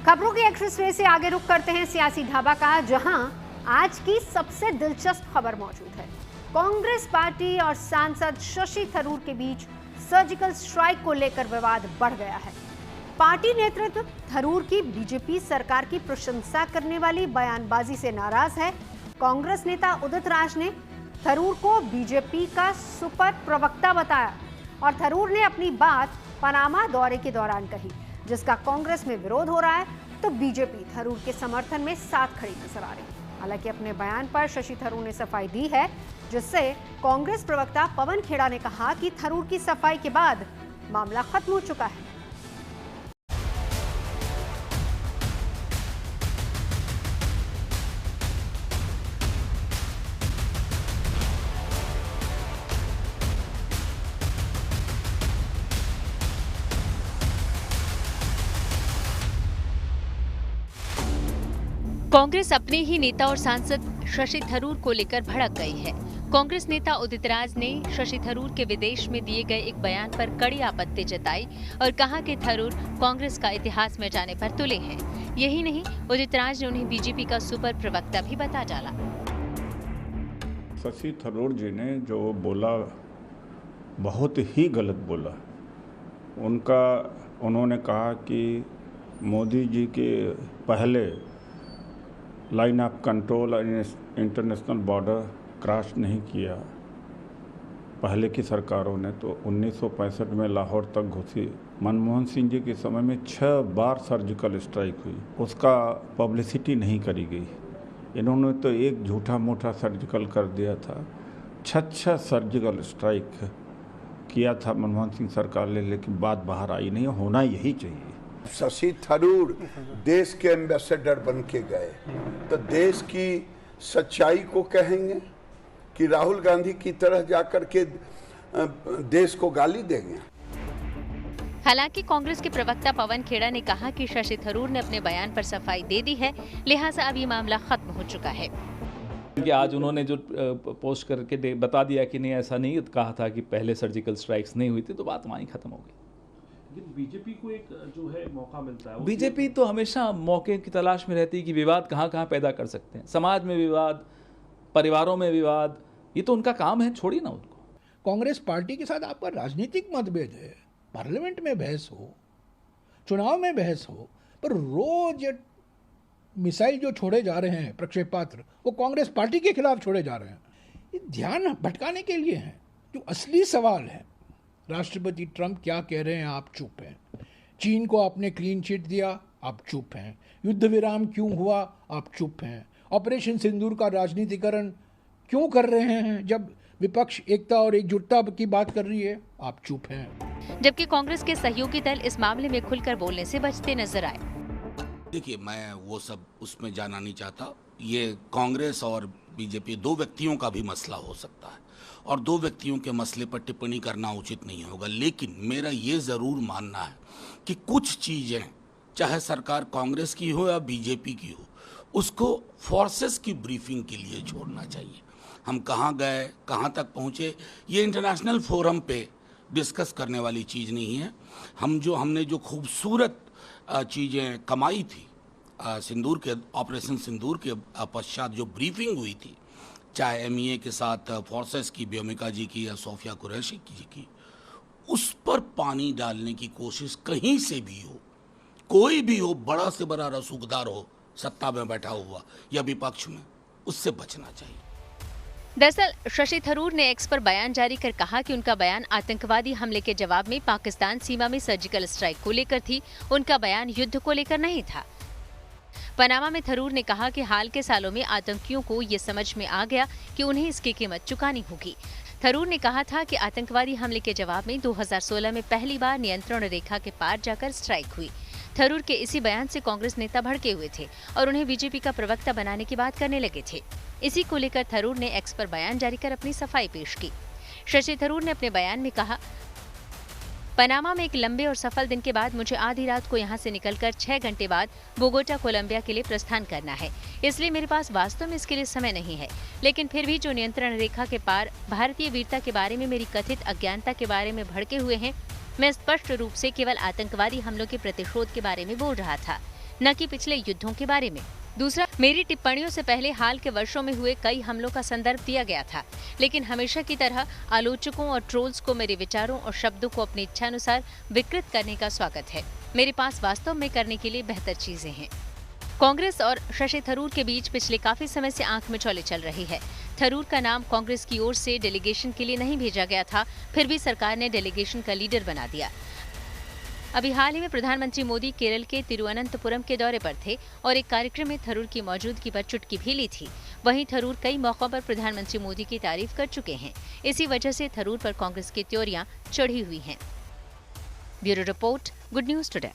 खबरों की express way से आगे रुख करते हैं सियासी ढाबा का, जहां आज की सबसे दिलचस्प खबर मौजूद है। कांग्रेस पार्टी और सांसद शशि थरूर के बीच सर्जिकल स्ट्राइक को लेकर विवाद बढ़ गया है। पार्टी नेतृत्व थरूर की बीजेपी सरकार की प्रशंसा करने वाली बयानबाजी से नाराज है। कांग्रेस नेता उदित राज ने थरूर को बीजेपी का सुपर प्रवक्ता बताया और थरूर ने अपनी बात पनामा दौरे के दौरान कही, जिसका कांग्रेस में विरोध हो रहा है तो बीजेपी थरूर के समर्थन में साथ खड़ी नजर आ रही है। हालांकि अपने बयान पर शशि थरूर ने सफाई दी है, जिससे कांग्रेस प्रवक्ता पवन खेड़ा ने कहा कि थरूर की सफाई के बाद मामला खत्म हो चुका है। कांग्रेस अपने ही नेता और सांसद शशि थरूर को लेकर भड़क गई है। कांग्रेस नेता उदित राज ने शशि थरूर के विदेश में दिए गए एक बयान पर कड़ी आपत्ति जताई और कहा कि थरूर कांग्रेस का इतिहास मिटाने पर तुले हैं। यही नहीं, उदित राज ने उन्हें बीजेपी का सुपर प्रवक्ता भी बता डाला। शशि थरूर जी ने जो बोला बहुत ही गलत बोला। उन्होंने कहा कि मोदी जी के पहले लाइन ऑफ कंट्रोल और इंटरनेशनल बॉर्डर क्रॉस नहीं किया पहले की सरकारों ने, तो 1965 में लाहौर तक घुसी। मनमोहन सिंह जी के समय में 6 बार सर्जिकल स्ट्राइक हुई, उसका पब्लिसिटी नहीं करी गई। इन्होंने तो एक झूठा मूठा सर्जिकल कर दिया था। 6 सर्जिकल स्ट्राइक किया था मनमोहन सिंह सरकार ने, लेकिन बात बाहर आई नहीं। होना यही चाहिए। शशि थरूर देश के एम्बेसडर बन के गए तो देश की सच्चाई को कहेंगे कि राहुल गांधी की तरह जाकर के देश को गाली देंगे। हालांकि कांग्रेस के प्रवक्ता पवन खेड़ा ने कहा कि शशि थरूर ने अपने बयान पर सफाई दे दी है, लिहाजा अब ये मामला खत्म हो चुका है। कि आज उन्होंने जो पोस्ट करके बता दिया कि नहीं, ऐसा नहीं कहा था कि पहले सर्जिकल स्ट्राइक्स नहीं हुई थी, तो बात वहीं खत्म हो गई। बीजेपी को एक जो है मौका मिलता है। बीजेपी तो हमेशा मौके की तलाश में रहती है कि विवाद कहाँ कहाँ पैदा कर सकते हैं। समाज में विवाद, परिवारों में विवाद, ये तो उनका काम है, छोड़िए ना उनको। कांग्रेस पार्टी के साथ आपका राजनीतिक मतभेद है, पार्लियामेंट में बहस हो, चुनाव में बहस हो, पर रोज मिसाइल जो छोड़े जा रहे हैं प्रक्षेपास्त्र, वो कांग्रेस पार्टी के खिलाफ छोड़े जा रहे हैं। ये ध्यान भटकाने के लिए है। जो असली सवाल है, राष्ट्रपति ट्रंप क्या कह रहे हैं, आप चुप हैं। चीन को आपने क्लीन चिट दिया, आप चुप हैं। युद्ध विराम क्यों हुआ, आप चुप हैं। ऑपरेशन सिंदूर का राजनीतिकरण क्यों कर रहे हैं जब विपक्ष एकता और एकजुटता की बात कर रही है, आप चुप हैं। जबकि कांग्रेस के सहयोगी दल इस मामले में खुलकर बोलने से बचते नजर आए। देखिए, मैं वो सब उसमें जाना नहीं चाहता। ये कांग्रेस और बीजेपी 2 व्यक्तियों का भी मसला हो सकता है और 2 व्यक्तियों के मसले पर टिप्पणी करना उचित नहीं होगा। लेकिन मेरा ये ज़रूर मानना है कि कुछ चीज़ें, चाहे सरकार कांग्रेस की हो या बीजेपी की हो, उसको फोर्सेस की ब्रीफिंग के लिए छोड़ना चाहिए। हम कहाँ गए, कहाँ तक पहुँचे, ये इंटरनेशनल फोरम पे डिस्कस करने वाली चीज़ नहीं है। हमने जो खूबसूरत चीज़ें कमाई थी सिंदूर के, ऑपरेशन सिंदूर के पश्चात जो ब्रीफिंग हुई थी, चाहे MEA के साथ फोर्सेस की, व्योमिका जी की या सोफिया कुरैशी जी की, उस पर पानी डालने की कोशिश कहीं से भी हो, कोई भी हो, बड़ा से बड़ा रसूखदार हो, सत्ता में बैठा हुआ या विपक्ष में, उससे बचना चाहिए। दरअसल शशि थरूर ने एक्स पर बयान जारी कर कहा कि उनका बयान आतंकवादी हमले के जवाब में पाकिस्तान सीमा में सर्जिकल स्ट्राइक को लेकर थी, उनका बयान युद्ध को लेकर नहीं था। पनामा में थरूर ने कहा कि हाल के सालों में आतंकियों को ये समझ में आ गया कि उन्हें इसकी कीमत चुकानी होगी। थरूर ने कहा था कि आतंकवादी हमले के जवाब में 2016 में पहली बार नियंत्रण रेखा के पार जाकर स्ट्राइक हुई। थरूर के इसी बयान से कांग्रेस नेता भड़के हुए थे और उन्हें बीजेपी का प्रवक्ता बनाने की बात करने लगे थे। इसी को लेकर थरूर ने एक्स पर बयान जारी कर अपनी सफाई पेश की। शशि थरूर ने अपने बयान में कहा, पनामा में एक लंबे और सफल दिन के बाद मुझे आधी रात को यहाँ से निकलकर 6 घंटे बाद बोगोटा कोलंबिया के लिए प्रस्थान करना है, इसलिए मेरे पास वास्तव में इसके लिए समय नहीं है। लेकिन फिर भी जो नियंत्रण रेखा के पार भारतीय वीरता के बारे में, मेरी कथित अज्ञानता के बारे में भड़के हुए हैं, मैं स्पष्ट रूप से केवल आतंकवादी हमलों के प्रतिशोध के बारे में बोल रहा था। न कि पिछले युद्धों के बारे में। दूसरा, मेरी टिप्पणियों से पहले हाल के वर्षों में हुए कई हमलों का संदर्भ दिया गया था, लेकिन हमेशा की तरह आलोचकों और ट्रोल्स को मेरे विचारों और शब्दों को अपनी इच्छानुसार विकृत करने का स्वागत है। मेरे पास वास्तव में करने के लिए बेहतर चीजें हैं। कांग्रेस और शशि थरूर के बीच पिछले काफी समय से आंख मिचौले चल रही है। थरूर का नाम कांग्रेस की ओर से डेलीगेशन के लिए नहीं भेजा गया था, फिर भी सरकार ने डेलीगेशन का लीडर बना दिया। अभी हाल ही में प्रधानमंत्री मोदी केरल के तिरुवनंतपुरम के दौरे पर थे और एक कार्यक्रम में थरूर की मौजूदगी पर चुटकी भी ली थी। वहीं थरूर कई मौकों पर प्रधानमंत्री मोदी की तारीफ कर चुके हैं। इसी वजह से थरूर पर कांग्रेस की त्योरियां चढ़ी हुई हैं। Bureau report, good news today.